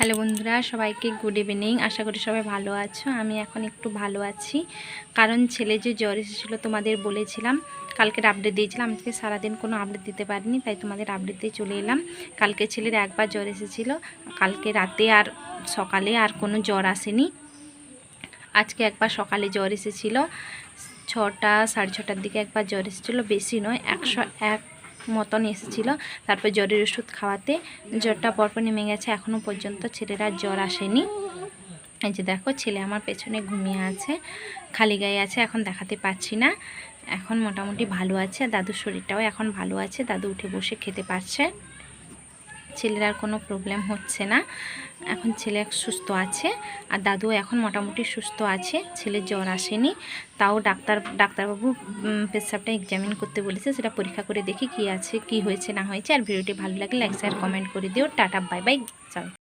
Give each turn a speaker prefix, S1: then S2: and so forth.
S1: Hello বন্ধুরা, সবাইকে good evening. আশা করি সবাই ভালো আছো। আমি এখন একটু ভালো আছি, কারণ ছেলে যে জ্বর এসেছিলো তোমাদের বলেছিলাম, কালকের আপডেট দিয়েছিলাম। আজকে সারাদিন কোনো আপডেট দিতে পারিনি, তাই তোমাদের আপডেট দিয়ে চলে এলাম। কালকে ছেলের একবার জ্বর এসেছিলো, কালকে রাতে আর সকালে আর কোনো জ্বর আসেনি। আজকে একবার সকালে জ্বর এসেছিলো, 6টা সাড়ে 6টার দিকে একবার জ্বর এসেছিলো, বেশি নয়, 101 মতন এসেছিলো। তারপর জ্বরের ওষুধ খাওয়াতে জ্বরটা পরপর নেমে গেছে। এখনও পর্যন্ত ছেলের আর জ্বর আসেনি। এই যে দেখো, ছেলে আমার পেছনে ঘুমিয়ে আছে, খালি গায়ে আছে, এখন দেখাতে পাচ্ছি না। এখন মোটামুটি ভালো আছে। দাদুর শরীরটাও এখন ভালো আছে, দাদু উঠে বসে খেতে পারছে। ছেলের আর কোনো প্রবলেম হচ্ছে না, এখন ছেলে সুস্থ আছে। আর দাদু এখন মোটামুটি সুস্থ আছে, ছেলের জ্বর আসেনি। তাও ডাক্তারবাবু পেশাবটা এক্সামিন করতে বলেছে, সেটা পরীক্ষা করে দেখি কি আছে, কি হয়েছে না হয়েছে। আর ভিডিওটি ভালো লাগলে লাইক শেয়ার কমেন্ট করে দিও। Tata, bye bye.